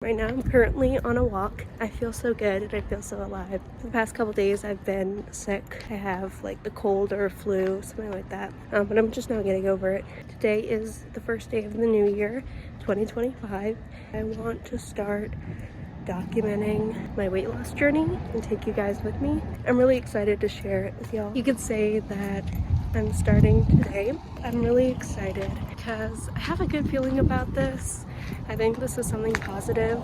Right now I'm currently on a walk. I feel so good and I feel so alive. For the past couple days I've been sick. I have like the cold or flu, something like that. But I'm just now getting over it. Today is the first day of the new year, 2025. I want to start documenting my weight loss journey and take you guys with me. I'm really excited to share it with y'all. You could say that I'm starting today. I'm really excited because I have a good feeling about this. I think this is something positive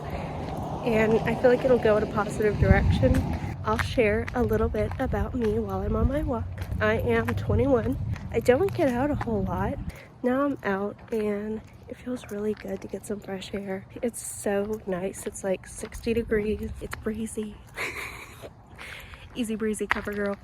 and I feel like it'll go in a positive direction. I'll share a little bit about me while I'm on my walk. I am 21. I don't get out a whole lot. Now I'm out and it feels really good to get some fresh air. It's so nice. It's like 60 degrees. It's breezy. Easy breezy cover girl.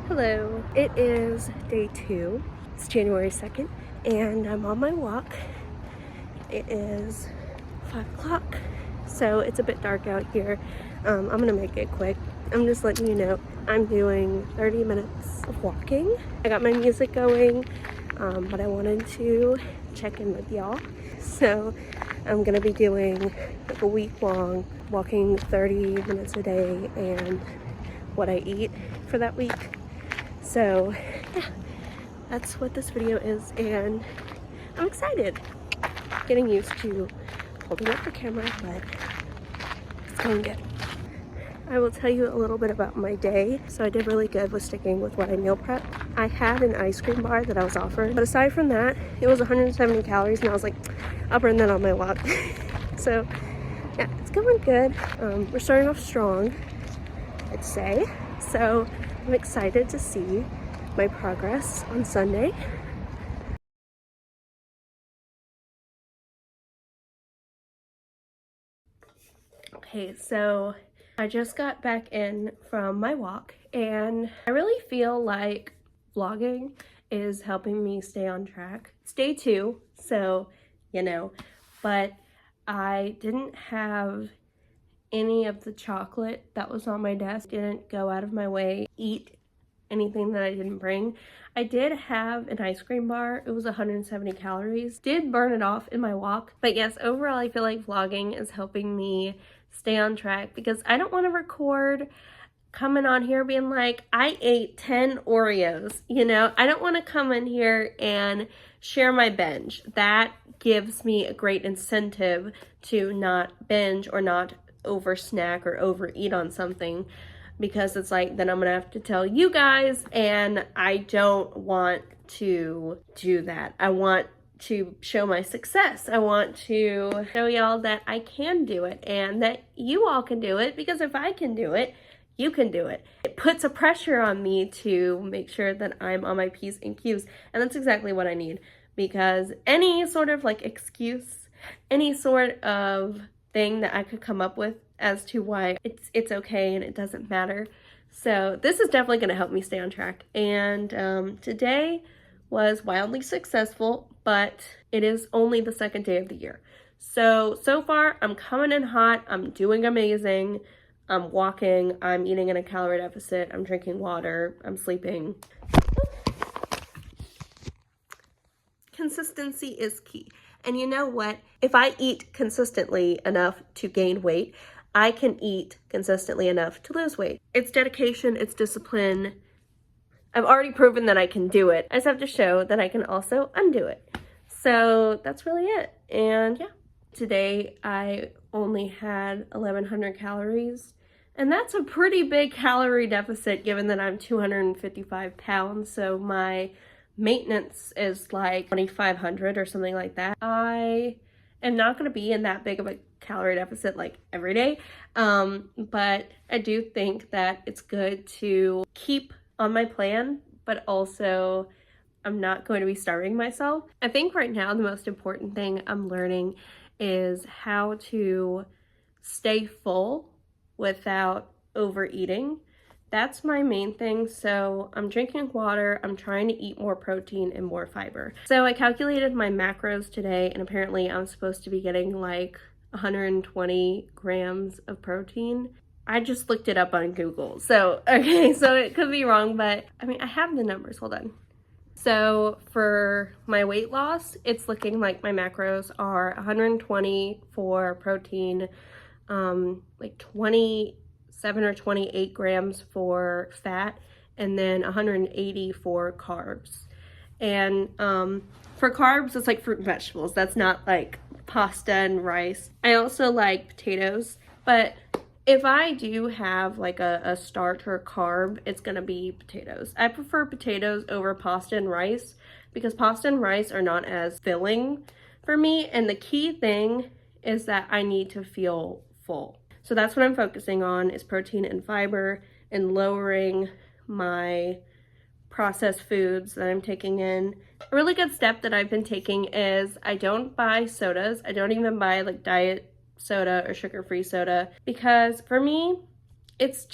Hello, it is day 2. It's January 2nd and I'm on my walk. It is 5 o'clock, so it's a bit dark out here. I'm gonna make it quick. I'm just letting you know I'm doing 30 minutes of walking. I got my music going, but I wanted to check in with y'all. So I'm gonna be doing like a week-long walking 30 minutes a day and what I eat for that week. So yeah, that's what this video is and I'm excited. Getting used to holding up the camera, but it's going good. I will tell you a little bit about my day. So I did really good with sticking with what I meal prepped. I had an ice cream bar that I was offered, but aside from that, it was 170 calories and I was like, I'll burn that on my walk. So yeah, it's going good. We're starting off strong, I'd say. So I'm excited to see my progress on Sunday. Okay, so I just got back in from my walk and I really feel like vlogging is helping me stay on track. It's day 2, so you know, but I didn't have any of the chocolate that was on my desk. Didn't go out of my way eat anything that I didn't bring. I did have an ice cream bar. It was 170 calories. Did burn it off in my walk. But yes, overall I feel like vlogging is helping me stay on track because I don't want to record coming on here being like, I ate 10 Oreos, you know? I don't want to come in here and share my binge. That gives me a great incentive to not binge or not over snack or overeat on something, because it's like, then I'm gonna have to tell you guys and I don't want to do that. I want to show my success. I want to show y'all that I can do it and that you all can do it, because if I can do it, you can do it. It puts a pressure on me to make sure that I'm on my P's and Q's, and that's exactly what I need, because any sort of like excuse, any sort of thing that I could come up with as to why it's okay and it doesn't matter. So this is definitely going to help me stay on track. And today was wildly successful, but it is only the 2nd day of the year. So far I'm coming in hot. I'm doing amazing. I'm walking, I'm eating in a calorie deficit, I'm drinking water, I'm sleeping. Consistency is key. And you know what? If I eat consistently enough to gain weight, I can eat consistently enough to lose weight. It's dedication, it's discipline. I've already proven that I can do it. I just have to show that I can also undo it. So that's really it. And yeah, today I only had 1,100 calories. And that's a pretty big calorie deficit given that I'm 255 pounds. So my maintenance is like 2,500 or something like that. I am not going to be in that big of a calorie deficit like every day. But I do think that it's good to keep on my plan, but also I'm not going to be starving myself. I think right now the most important thing I'm learning is how to stay full without overeating. That's my main thing. So I'm drinking water, I'm trying to eat more protein and more fiber. So I calculated my macros today, and apparently I'm supposed to be getting like 120 grams of protein. I just looked it up on Google. So, okay, so it could be wrong, but I mean, I have the numbers, hold on. So for my weight loss, it's looking like my macros are 120 for protein, like 27 or 28 grams for fat, and then 180 for carbs. And for carbs, it's like fruit and vegetables. That's not like pasta and rice. I also like potatoes, but if I do have like a starch or a carb, it's gonna be potatoes. I prefer potatoes over pasta and rice because pasta and rice are not as filling for me. And the key thing is that I need to feel full. So that's what I'm focusing on, is protein and fiber, and lowering my processed foods that I'm taking in. A really good step that I've been taking is I don't buy sodas. I don't even buy like diet soda or sugar-free soda, because for me, it's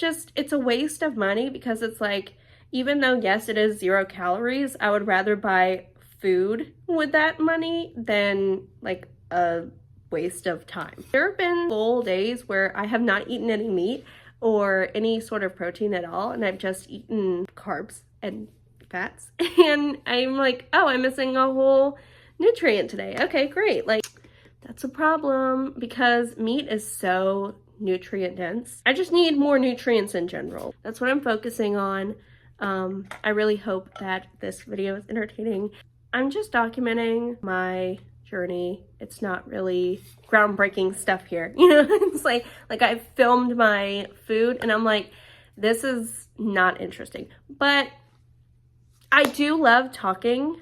a waste of money, because it's like, even though yes, it is 0 calories, I would rather buy food with that money than like a waste of time. There have been full days where I have not eaten any meat or any sort of protein at all, and I've just eaten carbs and fats, and I'm like, oh, I'm missing a whole nutrient today. Okay, great. Like, that's a problem, because meat is so nutrient dense. I just need more nutrients in general. That's what I'm focusing on. I really hope that this video is entertaining. I'm just documenting my journey. It's not really groundbreaking stuff here. You know, it's like I filmed my food and I'm like, this is not interesting. But I do love talking.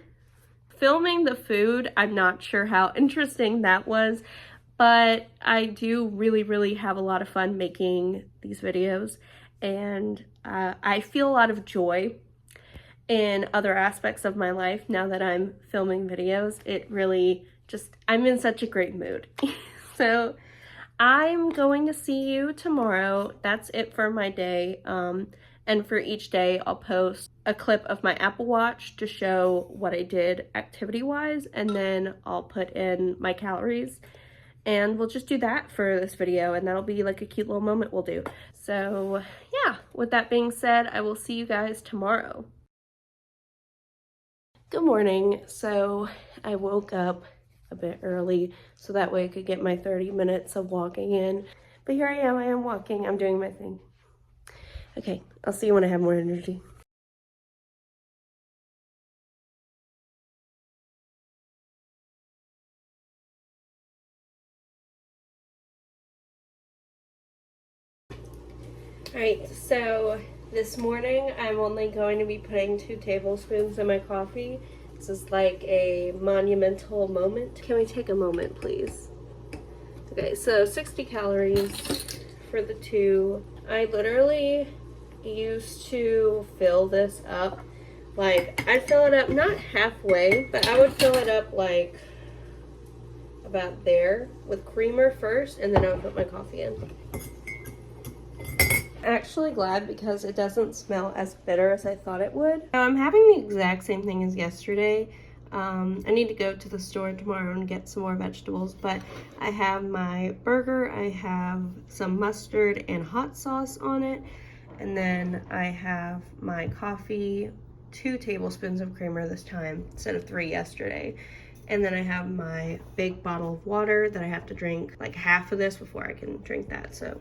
Filming the food, I'm not sure how interesting that was, but I do really have a lot of fun making these videos, and I feel a lot of joy in other aspects of my life now that I'm filming videos. It really I'm in such a great mood. So I'm going to see you tomorrow. That's it for my day. And for each day, I'll post a clip of my Apple Watch to show what I did activity-wise, and then I'll put in my calories. And we'll just do that for this video, and that'll be like a cute little moment we'll do. So yeah, with that being said, I will see you guys tomorrow. Good morning. So I woke up a bit early so that way I could get my 30 minutes of walking in. But here I am walking, I'm doing my thing. Okay, I'll see you when I have more energy. Alright, so this morning I'm only going to be putting 2 tablespoons in my coffee. This is like a monumental moment. Can we take a moment, please? Okay, so 60 calories for the 2. I literally used to fill this up. Like, I'd fill it up not halfway, but I would fill it up like about there with creamer first, and then I would put my coffee in. I'm actually glad because it doesn't smell as bitter as I thought it would. I'm having the exact same thing as yesterday. I need to go to the store tomorrow and get some more vegetables, but I have my burger, I have some mustard and hot sauce on it, and then I have my coffee, 2 tablespoons of creamer this time instead of 3 yesterday. And then I have my big bottle of water that I have to drink like half of this before I can drink that, so.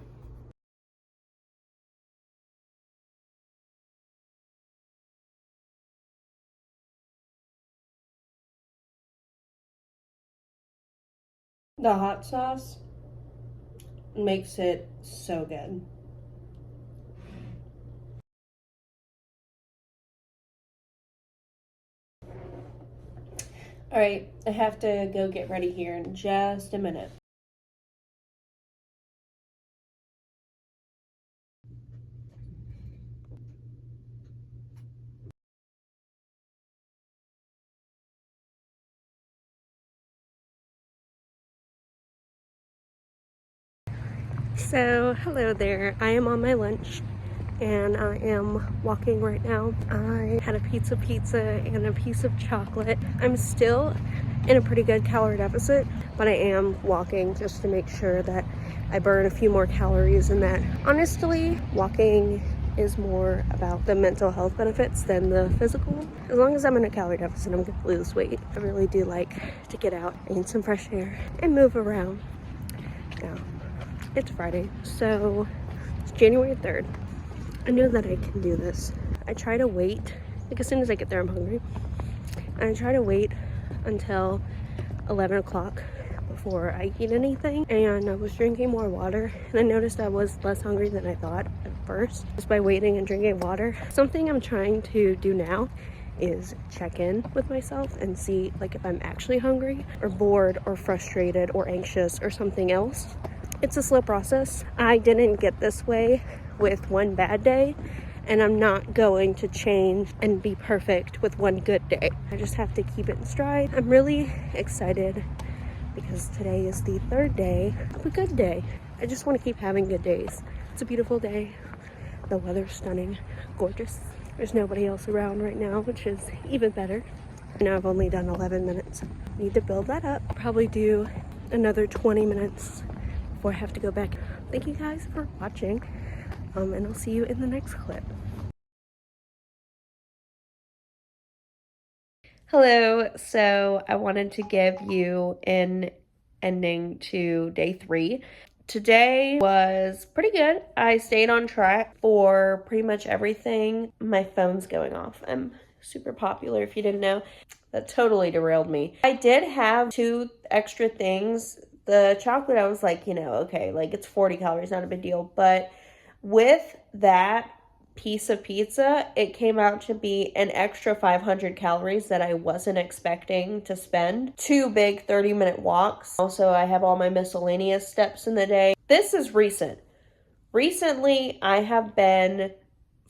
The hot sauce makes it so good. All right, I have to go get ready here in just a minute. So, hello there. I am on my lunch and I am walking right now. I had a pizza and a piece of chocolate. I'm still in a pretty good calorie deficit, but I am walking just to make sure that I burn a few more calories, and that honestly, walking is more about the mental health benefits than the physical. As long as I'm in a calorie deficit, I'm gonna lose weight. I really do like to get out and some fresh air and move around. Now, it's Friday, so it's January 3rd. I know that I can do this. I try to wait, like as soon as I get there, I'm hungry. And I try to wait until 11 o'clock before I eat anything. And I was drinking more water, and I noticed I was less hungry than I thought at first, just by waiting and drinking water. Something I'm trying to do now is check in with myself and see like if I'm actually hungry or bored or frustrated or anxious or something else. It's a slow process. I didn't get this way with one bad day, and I'm not going to change and be perfect with one good day. I just have to keep it in stride. I'm really excited because today is the third day of a good day. I just want to keep having good days. It's a beautiful day. The weather's stunning, gorgeous. There's nobody else around right now, which is even better. I know I've only done 11 minutes. Need to build that up. Probably do another 20 minutes before I have to go back. Thank you guys for watching, and I'll see you in the next clip. Hello, so I wanted to give you an ending to day 3. Today was pretty good. I stayed on track for pretty much everything. My phone's going off. I'm super popular, if you didn't know. That totally derailed me. I did have 2 extra things. The chocolate, I was like, okay, like it's 40 calories, not a big deal. But with that piece of pizza, it came out to be an extra 500 calories that I wasn't expecting to spend. 2 big 30-minute walks. Also, I have all my miscellaneous steps in the day. This is recent. Recently, I have been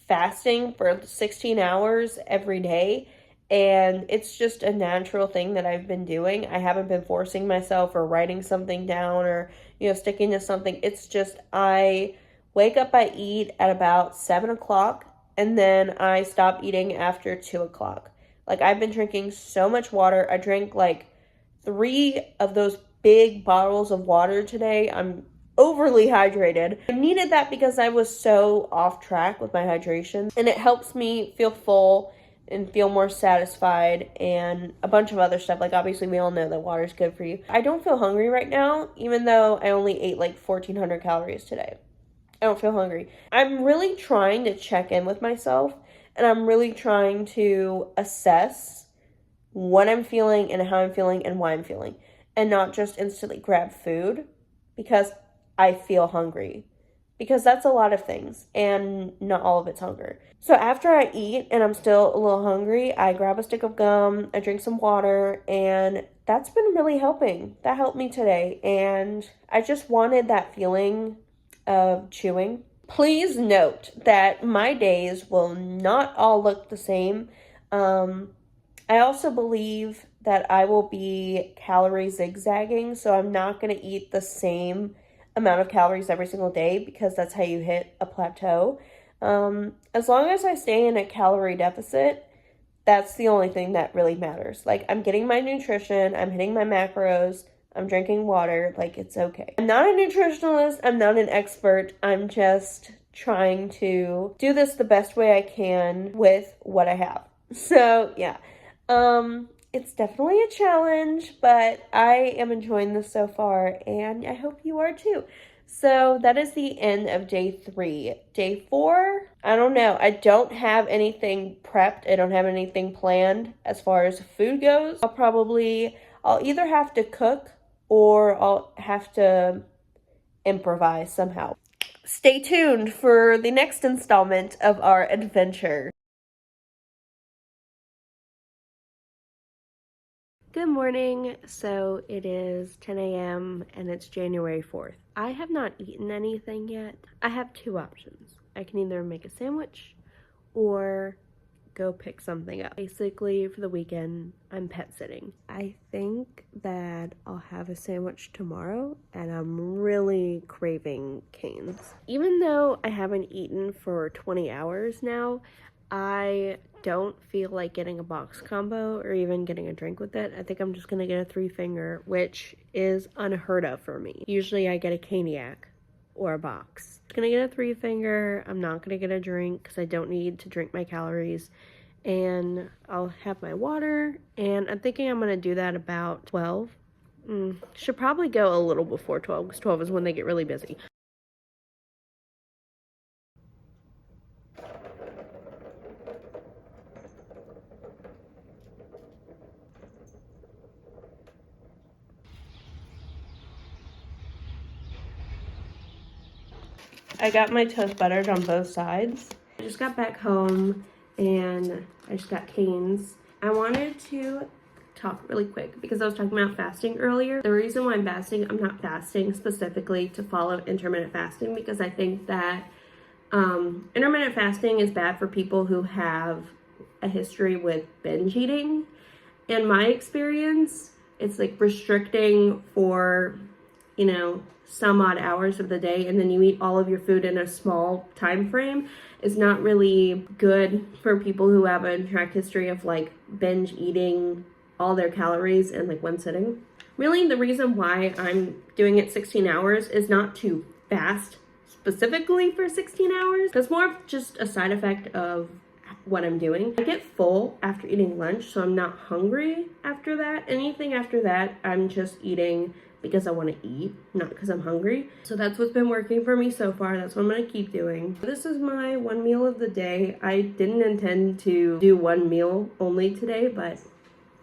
fasting for 16 hours every day, and it's just a natural thing that I've been doing. I haven't been forcing myself or writing something down or, sticking to something. It's just I wake up, I eat at about 7 o'clock, and then I stop eating after 2 o'clock. Like, I've been drinking so much water. I drank like 3 of those big bottles of water today. I'm overly hydrated. I needed that because I was so off track with my hydration, and it helps me feel full and feel more satisfied and a bunch of other stuff. Like, obviously we all know that water is good for you. I don't feel hungry right now, even though I only ate like 1,400 calories today. I don't feel hungry. I'm really trying to check in with myself, and I'm really trying to assess what I'm feeling and how I'm feeling and why I'm feeling, and not just instantly grab food because I feel hungry, because that's a lot of things and not all of it's hunger. So after I eat and I'm still a little hungry, I grab a stick of gum, I drink some water, and that's been really helping. That helped me today, and I just wanted that feeling of chewing. Please note that my days will not all look the same. I also believe that I will be calorie zigzagging, so I'm not going to eat the same amount of calories every single day, because that's how you hit a plateau. As long as I stay in a calorie deficit, that's the only thing that really matters. Like, I'm getting my nutrition, I'm hitting my macros, I'm drinking water, like, it's okay. I'm not a nutritionalist, I'm not an expert, I'm just trying to do this the best way I can with what I have. So, yeah. It's definitely a challenge, but I am enjoying this so far, and I hope you are too. So that is the end of day 3. Day 4, I don't know. I don't have anything prepped. I don't have anything planned as far as food goes. I'll either have to cook or I'll have to improvise somehow. Stay tuned for the next installment of our adventure. Good morning. So it is 10 a.m. and it's January 4th. I have not eaten anything yet. I have 2 options. I can either make a sandwich or go pick something up. Basically, for the weekend, I'm pet sitting. I think that I'll have a sandwich tomorrow, and I'm really craving Cane's. Even though I haven't eaten for 20 hours now, I don't feel like getting a box combo or even getting a drink with it. I think I'm just gonna get a 3-finger, which is unheard of for me. Usually I get a Caniac or a box. I'm gonna get a 3-finger. I'm not gonna get a drink because I don't need to drink my calories. And I'll have my water, and I'm thinking I'm gonna do that about 12. Should probably go a little before 12 because 12 is when they get really busy. I got my toast buttered on both sides. I just got back home and I just got Cane's. I wanted to talk really quick because I was talking about fasting earlier. The reason why I'm fasting, I'm not fasting specifically to follow intermittent fasting because I think that intermittent fasting is bad for people who have a history with binge eating. In my experience, it's like restricting for, you know, some odd hours of the day and then you eat all of your food in a small time frame is not really good for people who have a track history of like binge eating all their calories in like one sitting. Really, the reason why I'm doing it 16 hours is not to fast specifically for 16 hours. That's more of just a side effect of what I'm doing. I get full after eating lunch, so I'm not hungry after that. Anything after that, I'm just eating because I want to eat, not because I'm hungry. So that's what's been working for me so far. That's what I'm going to keep doing. This is my one meal of the day. I didn't intend to do one meal only today, but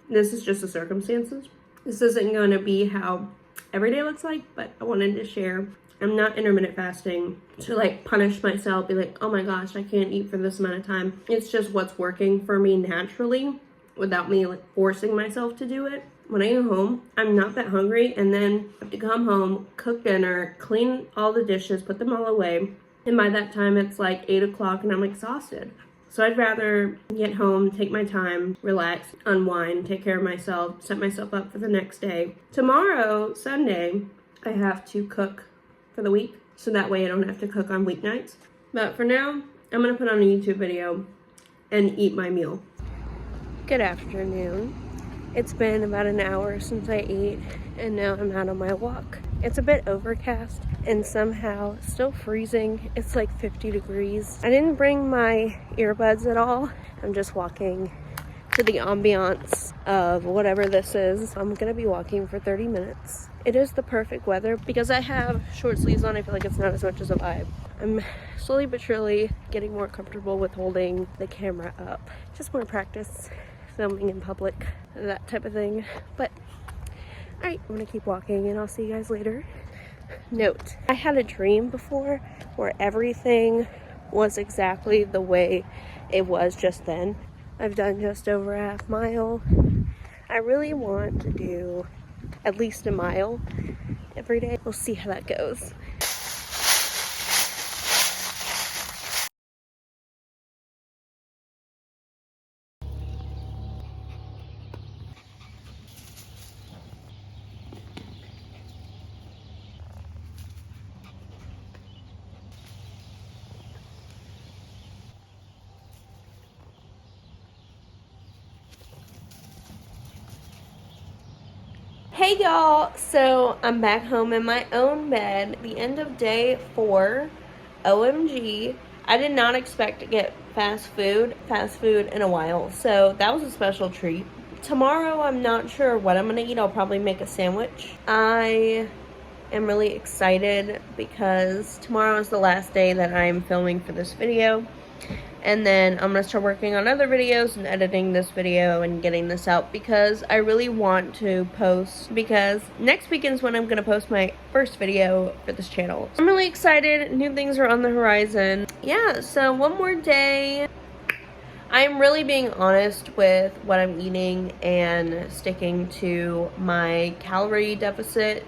this is just the circumstances. This isn't going to be how every day looks like, but I wanted to share. I'm not intermittent fasting to like punish myself, be like, oh my gosh, I can't eat for this amount of time. It's just what's working for me naturally without me like forcing myself to do it. When I get home, I'm not that hungry, and then I have to come home, cook dinner, clean all the dishes, put them all away. And by that time, it's like 8 o'clock and I'm exhausted. So I'd rather get home, take my time, relax, unwind, take care of myself, set myself up for the next day. Tomorrow, Sunday, I have to cook for the week, so that way I don't have to cook on weeknights. But for now, I'm gonna put on a YouTube video and eat my meal. Good afternoon. It's been about an hour since I ate, and now I'm out on my walk. It's a bit overcast and somehow still freezing. It's like 50 degrees. I didn't bring my earbuds at all. I'm just walking to the ambiance of whatever this is. I'm gonna be walking for 30 minutes. It is the perfect weather because I have short sleeves on. I feel like it's not as much as a vibe. I'm slowly but surely getting more comfortable with holding the camera up. Just more practice filming in public, that type of thing. But all right, I'm gonna keep walking and I'll see you guys later. Note, I had a dream before where everything was exactly the way it was just then. I've done just over a half mile. I really want to do at least a mile every day. We'll see how that goes. Hey y'all, so I'm back home in my own bed, the end of day 4. OMG, I did not expect to get fast food in a while, so that was a special treat. Tomorrow I'm not sure what I'm gonna eat. I'll probably make a sandwich. I am really excited because tomorrow is the last day that I'm filming for this video. And then I'm gonna start working on other videos and editing this video and getting this out because I really want to post, because next weekend is when I'm gonna post my first video for this channel. I'm really excited. New things are on the horizon. Yeah, so one more day. I'm really being honest with what I'm eating and sticking to my calorie deficit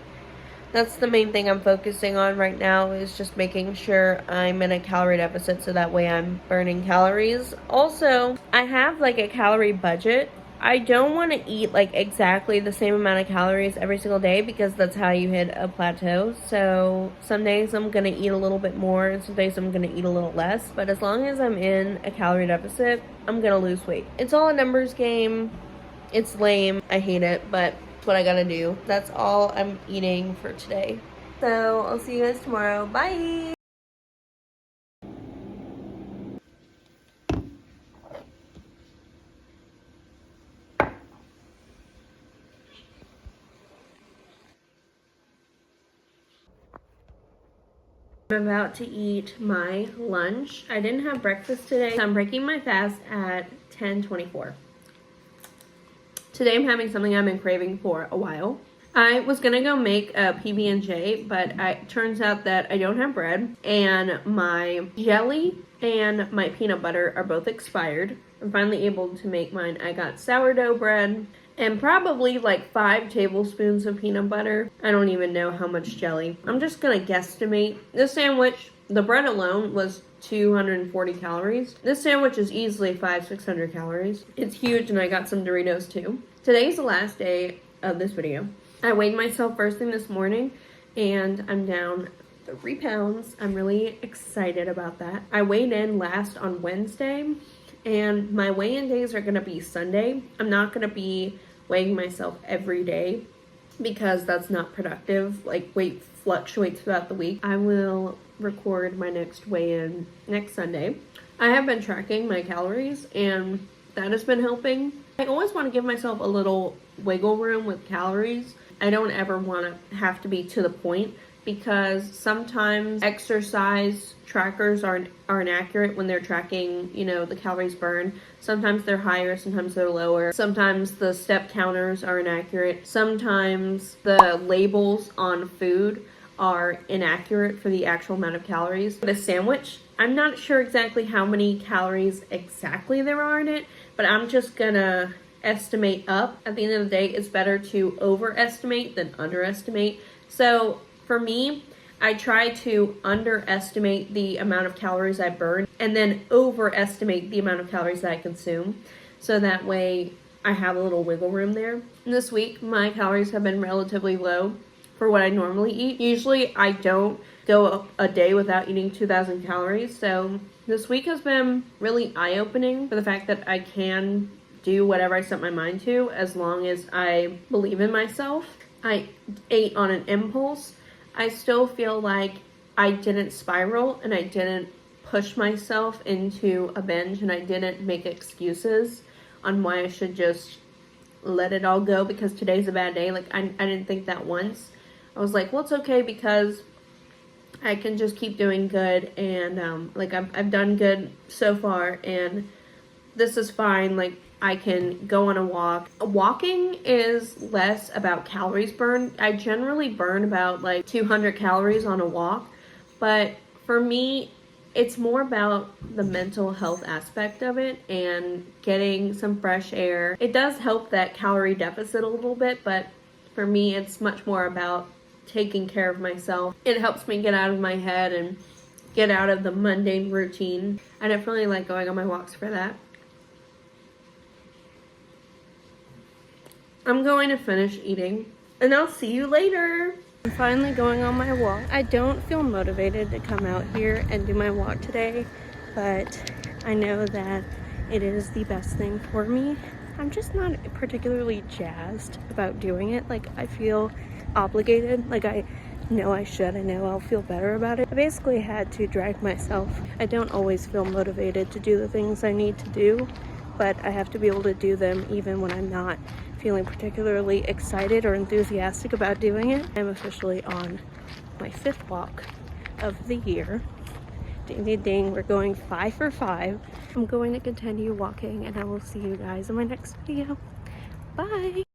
That's the main thing I'm focusing on right now, is just making sure I'm in a calorie deficit so that way I'm burning calories. Also, I have like a calorie budget. I don't want to eat like exactly the same amount of calories every single day because that's how you hit a plateau. So some days I'm going to eat a little bit more and some days I'm going to eat a little less. But as long as I'm in a calorie deficit, I'm going to lose weight. It's all a numbers game. It's lame. I hate it, but it's what I gotta do. That's all I'm eating for today. So I'll see you guys tomorrow. Bye! I'm about to eat my lunch. I didn't have breakfast today, so I'm breaking my fast at 10:24. Today I'm having something I've been craving for a while. I was gonna go make a PB&J, but it turns out that I don't have bread, and my jelly and my peanut butter are both expired. I'm finally able to make mine. I got sourdough bread and probably like 5 tablespoons of peanut butter. I don't even know how much jelly. I'm just gonna guesstimate. This sandwich, the bread alone was 240 calories. This sandwich is easily 500-600 calories. It's huge, and I got some Doritos too. Today's the last day of this video. I weighed myself first thing this morning and I'm down 3 pounds. I'm really excited about that. I weighed in last on Wednesday and my weigh-in days are gonna be Sunday. I'm not gonna be weighing myself every day because that's not productive. Like, weight fluctuates throughout the week. I will record my next weigh-in next Sunday. I have been tracking my calories and that has been helping. I always want to give myself a little wiggle room with calories. I don't ever want to have to be to the point because sometimes exercise trackers aren't accurate when they're tracking, you know, the calories burned. Sometimes they're higher, sometimes they're lower. Sometimes the step counters are inaccurate. Sometimes the labels on food are inaccurate for the actual amount of calories. The sandwich, I'm not sure exactly how many calories exactly there are in it, but I'm just gonna estimate up. At the end of the day, it's better to overestimate than underestimate. So for me, I try to underestimate the amount of calories I burn and then overestimate the amount of calories that I consume. So that way I have a little wiggle room there. And this week, my calories have been relatively low for what I normally eat. Usually I don't go a day without eating 2,000 calories. So this week has been really eye-opening for the fact that I can do whatever I set my mind to as long as I believe in myself. I ate on an impulse. I still feel like I didn't spiral and I didn't push myself into a binge and I didn't make excuses on why I should just let it all go because today's a bad day. Like, I didn't think that once. I was like, well, it's okay because I can just keep doing good and like I've done good so far and this is fine. Like, I can go on a walk. Walking is less about calories burned. I generally burn about like 200 calories on a walk, but for me, it's more about the mental health aspect of it and getting some fresh air. It does help that calorie deficit a little bit, but for me, it's much more about taking care of myself. It helps me get out of my head and get out of the mundane routine. I definitely like going on my walks for that. I'm going to finish eating and I'll see you later. I'm finally going on my walk. I don't feel motivated to come out here and do my walk today, but I know that it is the best thing for me. I'm just not particularly jazzed about doing it. Like, I feel obligated. Like, I know I should. I know I'll feel better about it. I basically had to drag myself. I don't always feel motivated to do the things I need to do, but I have to be able to do them even when I'm not feeling particularly excited or enthusiastic about doing it. I'm officially on my 5th walk of the year. Ding, ding, ding. We're going 5 for 5. I'm going to continue walking and I will see you guys in my next video. Bye!